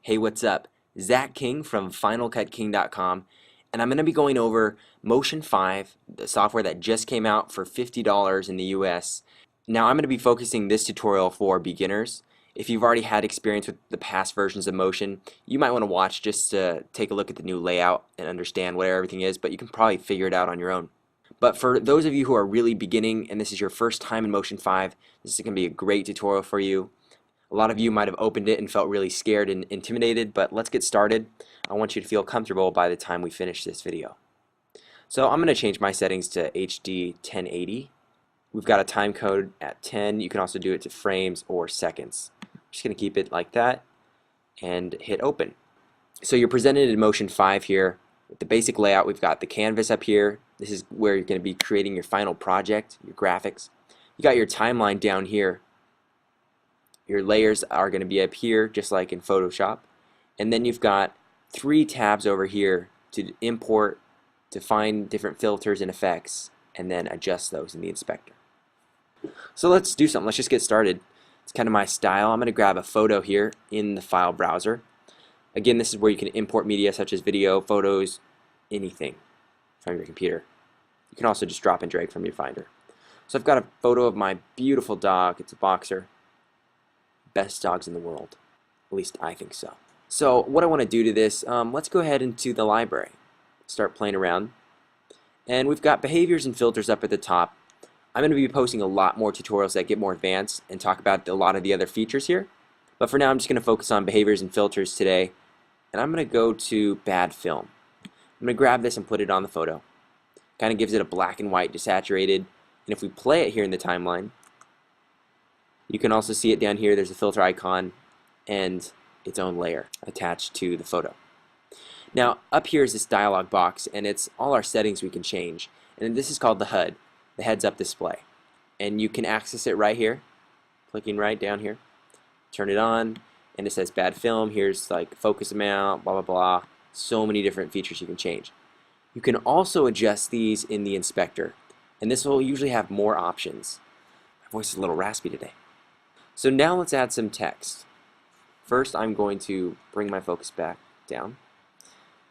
Hey, what's up? Zach King from FinalCutKing.com, and I'm going to be going over Motion 5, the software that just came out for $50 in the US. Now, I'm going to be focusing this tutorial for beginners. If you've already had experience with the past versions of Motion, you might want to watch just to take a look at the new layout and understand where everything is, but you can probably figure it out on your own. But for those of you who are really beginning and this is your first time in Motion 5, this is going to be a great tutorial for you. A lot of you might have opened it and felt really scared and intimidated, but let's get started. I want you to feel comfortable by the time we finish this video. So I'm going to change my settings to HD 1080. We've got a time code at 10. You can also do it to frames or seconds. I'm just going to keep it like that and hit open. So you're presented in Motion 5 here. With the basic layout, we've got the canvas up here. This is where you're going to be creating your final project, your graphics. You got your timeline down here. Your layers are going to be up here, just like in Photoshop. And then you've got 3 tabs over here to import, to find different filters and effects, and then adjust those in the inspector. So let's do something. Let's just get started. It's kind of my style. I'm going to grab a photo here in the file browser. Again, this is where you can import media such as video, photos, anything from your computer. You can also just drop and drag from your Finder. So I've got a photo of my beautiful dog. It's a boxer. Best dogs in the world. At least I think so. So what I want to do to this, let's go ahead into the library. Start playing around. And we've got behaviors and filters up at the top. I'm going to be posting a lot more tutorials that get more advanced and talk about a lot of the other features here. But for now I'm just going to focus on behaviors and filters today. And I'm going to go to bad film. I'm going to grab this and put it on the photo. Kind of gives it a black and white desaturated. And if we play it here in the timeline, you can also see it down here. There's a filter icon and its own layer attached to the photo. Now up here is this dialog box, and it's all our settings we can change. And this is called the HUD, the heads up display. And you can access it right here, clicking right down here. Turn it on, and it says bad film. Here's like focus amount, blah blah blah. So many different features you can change. You can also adjust these in the inspector, and this will usually have more options. My voice is a little raspy today. So now let's add some text. First I'm going to bring my focus back down.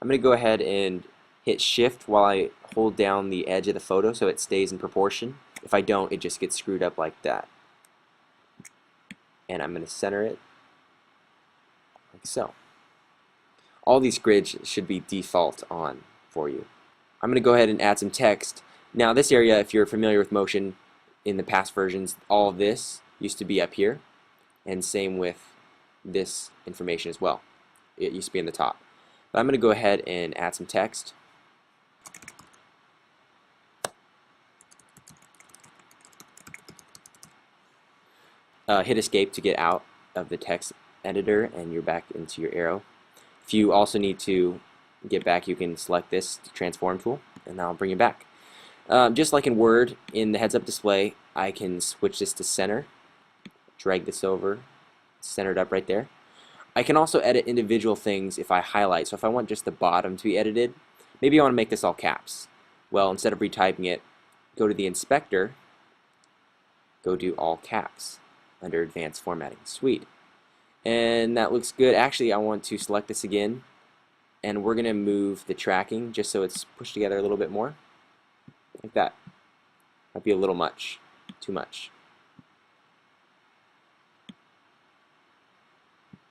I'm going to go ahead and hit shift while I hold down the edge of the photo so it stays in proportion. If I don't, it just gets screwed up like that. And I'm going to center it like so. All these grids should be default on for you. I'm going to go ahead and add some text. Now this area, if you're familiar with Motion in the past versions, all of this used to be up here, and same with this information as well. It used to be in the top. But I'm going to go ahead and add some text. Hit escape to get out of the text editor and you're back into your arrow. If you also need to get back, you can select this transform tool and that'll bring you back. Just like in Word, in the heads up display, I can switch this to center. Drag this over, center it up right there. I can also edit individual things if I highlight. So if I want just the bottom to be edited, maybe I want to make this all caps. Well, instead of retyping it, go to the inspector, go to all caps under advanced formatting. Sweet. And that looks good. Actually, I want to select this again, and we're going to move the tracking just so it's pushed together a little bit more. Like that. Might be a little much. Too much.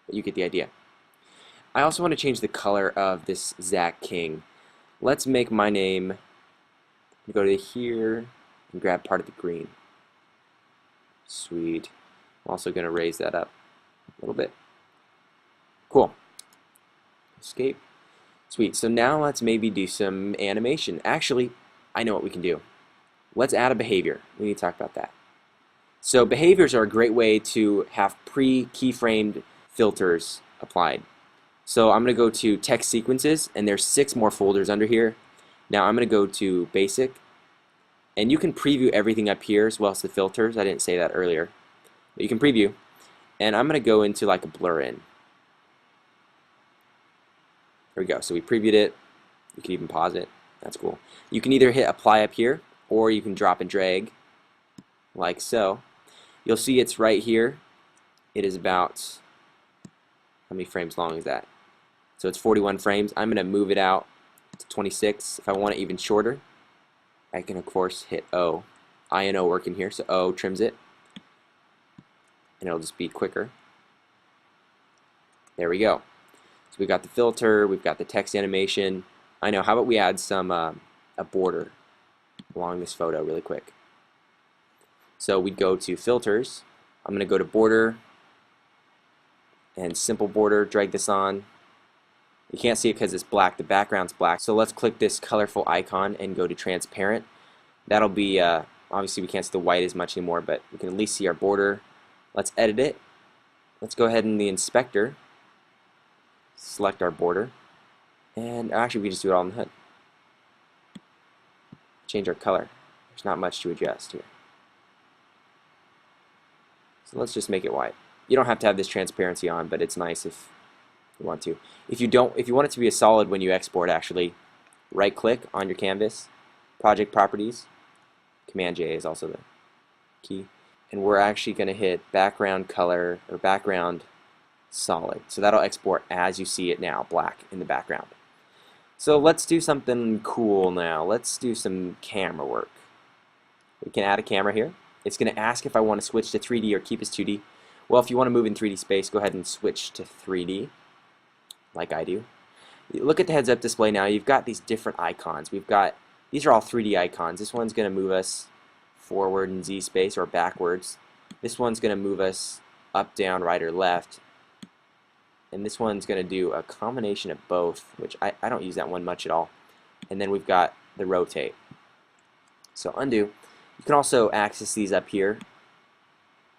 But you get the idea. I also want to change the color of this Zach King. Let's make my name, go to here and grab part of the green. Sweet. I'm also going to raise that up a little bit. Cool. Escape. Sweet. So now let's maybe do some animation. Actually, I know what we can do. Let's add a behavior. We need to talk about that. So behaviors are a great way to have pre-keyframed filters applied. So I'm going to go to text sequences, and there's 6 more folders under here. Now I'm going to go to basic, and you can preview everything up here as well as the filters. I didn't say that earlier, but you can preview. And I'm going to go into like a blur in. There we go. So we previewed it. You can even pause it. That's cool. You can either hit apply up here, or you can drop and drag like so. You'll see it's right here. It is about How many frames long is that? So it's 41 frames. I'm going to move it out to 26. If I want it even shorter, I can of course hit O. I and O work in here, so O trims it, and it'll just be quicker. There we go. So we've got the filter, we've got the text animation. I know, how about we add some a border along this photo really quick. So we'd go to filters. I'm going to go to border and simple border, drag this on. You can't see it because it's black, the background's black. So let's click this colorful icon and go to transparent. That'll be, obviously we can't see the white as much anymore, but we can at least see our border. Let's edit it. Let's go ahead in the inspector, select our border, and actually we can just do it all in the hood. Change our color. There's not much to adjust here. So let's just make it white. You don't have to have this transparency on, but it's nice if you want to. If you want it to be a solid when you export, actually right click on your canvas, project properties, Command J is also the key, and we're actually going to hit background color or background solid. So that'll export as you see it now, black in the background. So let's do something cool now. Let's do some camera work. We can add a camera here. It's going to ask if I want to switch to 3D or keep as 2D. Well, if you want to move in 3D space, go ahead and switch to 3D, like I do. Look at the heads-up display now. You've got these different icons. These are all 3D icons. This one's going to move us forward in Z space or backwards. This one's going to move us up, down, right, or left. And this one's going to do a combination of both, which I don't use that one much at all. And then we've got the rotate. So undo. You can also access these up here.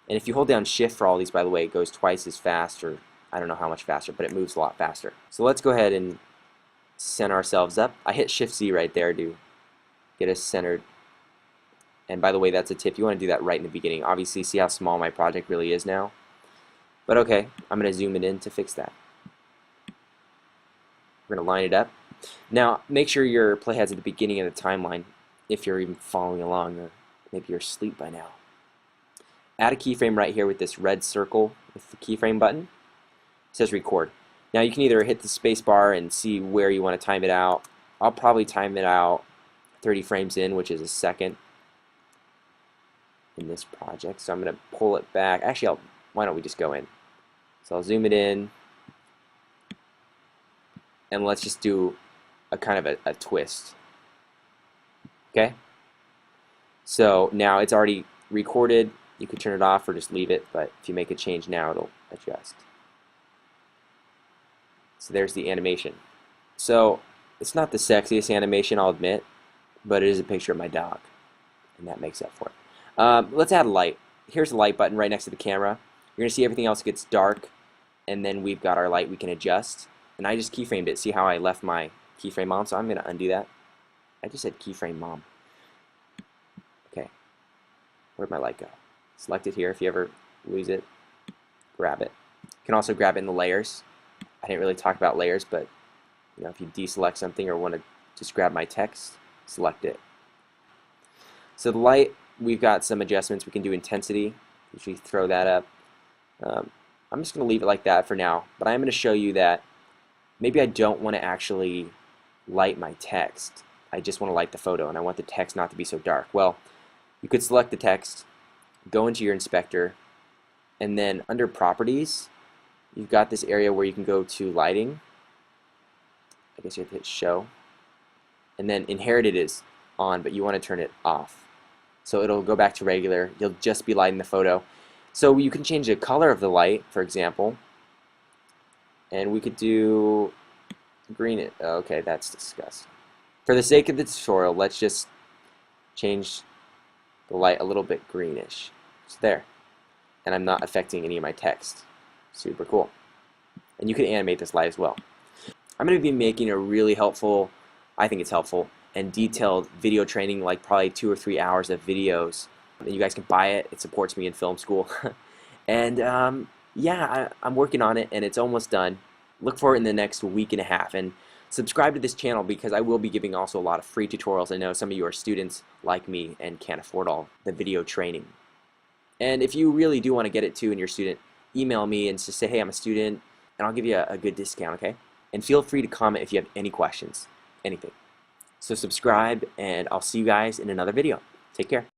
And if you hold down shift for all these, by the way, it goes twice as fast, or I don't know how much faster, but it moves a lot faster. So let's go ahead and center ourselves up. I hit shift Z right there to get us centered. And by the way, that's a tip. You want to do that right in the beginning. Obviously, see how small my project really is now. But okay, I'm going to zoom it in to fix that. We're going to line it up. Now, make sure your playhead's at the beginning of the timeline if you're even following along, or maybe you're asleep by now. Add a keyframe right here with this red circle with the keyframe button. It says record. Now you can either hit the space bar and see where you want to time it out. I'll probably time it out 30 frames in, which is a second in this project. So I'm going to pull it back. Actually, why don't we just go in? So I'll zoom it in, and let's just do a kind of a twist. Okay? So now it's already recorded. You could turn it off or just leave it, but if you make a change now, it'll adjust. So there's the animation. So it's not the sexiest animation, I'll admit, but it is a picture of my dog, and that makes up for it. Let's add a light. Here's the light button right next to the camera. You're going to see everything else gets dark, and then we've got our light we can adjust. And I just keyframed it. See how I left my keyframe on? So I'm going to undo that. I just said keyframe mom. Okay. Where'd my light go? Select it here. If you ever lose it, grab it. You can also grab it in the layers. I didn't really talk about layers, but you know, if you deselect something or want to just grab my text, select it. So the light, we've got some adjustments. We can do intensity. Usually throw that up. I'm just going to leave it like that for now, but I'm going to show you that maybe I don't want to actually light my text. I just want to light the photo, and I want the text not to be so dark. Well, you could select the text, go into your inspector, and then under properties, you've got this area where you can go to lighting. I guess you have to hit show. And then inherited is on, but you want to turn it off. So it'll go back to regular. You'll just be lighting the photo. So you can change the color of the light, for example. And we could do green. Okay, that's disgusting. For the sake of the tutorial, let's just change the light a little bit greenish. So there. And I'm not affecting any of my text. Super cool. And you can animate this light as well. I'm going to be making a really helpful, I think it's helpful, and detailed video training, like probably 2 or 3 hours of videos. And you guys can buy it. It supports me in film school. And yeah, I'm working on it, and it's almost done. Look for it in the next week and a half. And subscribe to this channel because I will be giving also a lot of free tutorials. I know some of you are students like me and can't afford all the video training. And if you really do want to get it too and you're a student, email me and just say, hey, I'm a student, and I'll give you a good discount, okay? And feel free to comment if you have any questions, anything. So subscribe, and I'll see you guys in another video. Take care.